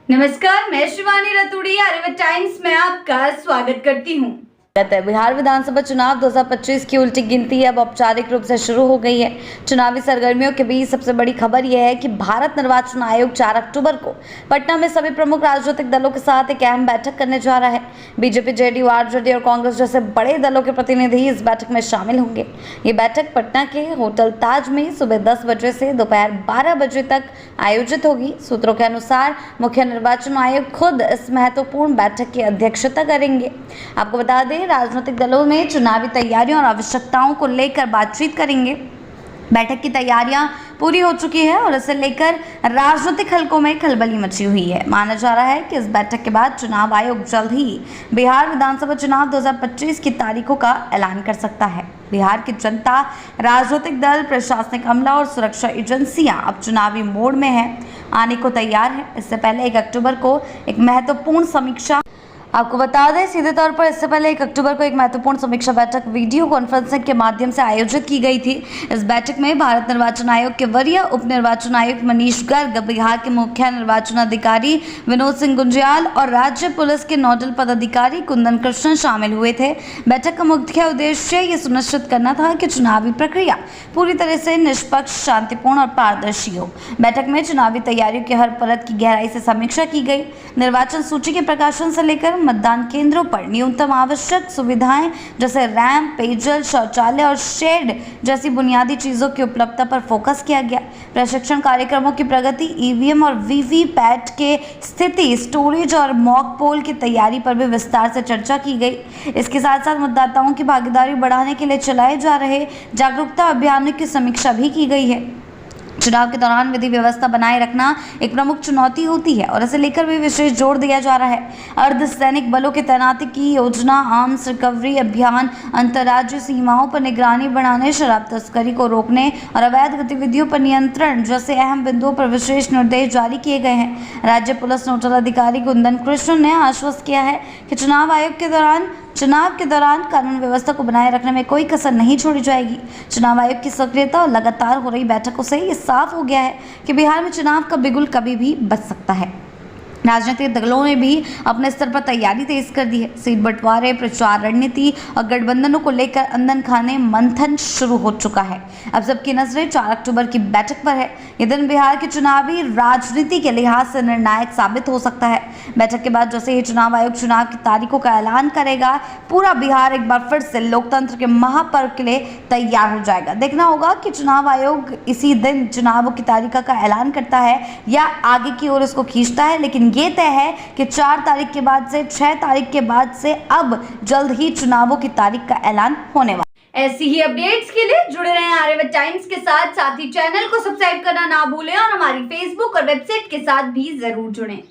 नमस्कार, मैं शिवानी रतूड़ी आर्यभट्ट टाइम्स में आपका स्वागत करती हूँ। बिहार विधानसभा चुनाव 2025 की उल्टी गिनती अब औपचारिक रूप से शुरू हो गई है। चुनावी सरगर्मियों के बीच सबसे बड़ी खबर यह है कि भारत निर्वाचन आयोग 4 अक्टूबर को पटना में सभी प्रमुख राजनीतिक दलों के साथ एक अहम बैठक करने जा रहा है। बीजेपी, जेडीयू, आरजेडी और कांग्रेस जैसे बड़े दलों के प्रतिनिधि इस बैठक में शामिल होंगे। ये बैठक पटना के होटल ताज में सुबह 10 बजे से दोपहर 12 बजे तक आयोजित होगी। सूत्रों के अनुसार मुख्य निर्वाचन आयोग खुद इस महत्वपूर्ण बैठक की अध्यक्षता करेंगे। आपको बता दें, राजनीतिक दलों में चुनावी तैयारियों और आवश्यकताओं को लेकर बातचीत करेंगे। बैठक की तैयारियां पूरी हो चुकी है और इसे लेकर राजनीतिक हलकों में खलबली मची हुई है। माना जा रहा है कि इस बैठक के बाद चुनाव आयोग जल्द ही बिहार विधानसभा चुनाव 2025 की तारीखों का ऐलान कर सकता है। बिहार की जनता, राजनीतिक दल, प्रशासनिक अमला और सुरक्षा एजेंसियां अब चुनावी मोड में है, आने को तैयार है। इससे पहले 1 अक्टूबर को एक महत्वपूर्ण समीक्षा आपको बता दें, सीधे तौर पर इससे पहले 1 अक्टूबर को एक महत्वपूर्ण समीक्षा बैठक वीडियो कॉन्फ्रेंसिंग के माध्यम से आयोजित की गई थी। इस बैठक में भारत निर्वाचन आयोग के वरीय उप निर्वाचन आयुक्त मनीष गर्ग, बिहार के मुख्य निर्वाचन अधिकारी विनोद सिंह गुंजियाल और राज्य पुलिस के नोडल पदाधिकारी कुंदन कृष्णन शामिल हुए थे। बैठक का मुख्य उद्देश्य ये सुनिश्चित करना था कि चुनावी प्रक्रिया पूरी तरह से निष्पक्ष, शांतिपूर्ण और पारदर्शी हो। बैठक में चुनावी तैयारियों की हर परत की गहराई से समीक्षा की गई। निर्वाचन सूची के प्रकाशन से लेकर मतदान केंद्रों पर न्यूनतम आवश्यक सुविधाएं जैसे रैंप, पेयजल, शौचालय और शेड जैसी बुनियादी चीजों की उपलब्धता पर फोकस किया गया। प्रशिक्षण कार्यक्रमों की प्रगति, ईवीएम और वीवीपैट के स्थिति, स्टोरेज और मॉक पोल की तैयारी पर भी विस्तार से चर्चा की गई। इसके साथ साथ मतदाताओं की भागीदारी बढ़ाने के लिए चलाए जा रहे जागरूकता अभियानों की समीक्षा भी की गई है। चुनाव के दौरान विधि व्यवस्था बनाए रखना एक प्रमुख चुनौती होती है और इसे लेकर भी विशेष जोर दिया जा रहा है। अर्धसैनिक बलों की तैनाती की योजना, आर्म्स रिकवरी अभियान, अंतर्राज्यीय सीमाओं पर निगरानी बढ़ाने, शराब तस्करी को रोकने और अवैध गतिविधियों पर नियंत्रण जैसे अहम बिंदुओं पर विशेष निर्देश जारी किए गए हैं। राज्य पुलिस नोडल अधिकारी कुंदन कृष्णन ने आश्वस्त किया है कि चुनाव के दौरान कानून व्यवस्था को बनाए रखने में कोई कसर नहीं छोड़ी जाएगी। चुनाव आयोग की सक्रियता और लगातार हो रही बैठकों से ये साफ हो गया है कि बिहार में चुनाव का बिगुल कभी भी बच सकता है। राजनीतिक दलों ने भी अपने स्तर पर तैयारी तेज कर दी है। सीट बंटवारे, प्रचार रणनीति और गठबंधनों को लेकर अंदन खाने मंथन शुरू हो चुका है। अब सबकी नजरें 4 अक्टूबर की बैठक पर है। यह दिन बिहार की चुनावी राजनीति के लिहाज से निर्णायक साबित हो सकता है। बैठक के बाद जैसे ही चुनाव आयोग चुनाव की तारीखों का ऐलान करेगा, पूरा बिहार एक बार फिर से लोकतंत्र के महापर्व के लिए तैयार हो जाएगा। देखना होगा कि चुनाव आयोग इसी दिन चुनावों की तारीखों का ऐलान करता है या आगे की ओर इसको खींचता है। लेकिन ये तय है कि 4 तारीख के बाद से 6 तारीख के बाद से अब जल्द ही चुनावों की तारीख का ऐलान होने वाला। ऐसी ही अपडेट्स के लिए जुड़े रहें आर्यभट्ट टाइम्स के साथ ही चैनल को सब्सक्राइब करना ना भूलें और हमारी फेसबुक और वेबसाइट के साथ भी जरूर जुड़ें।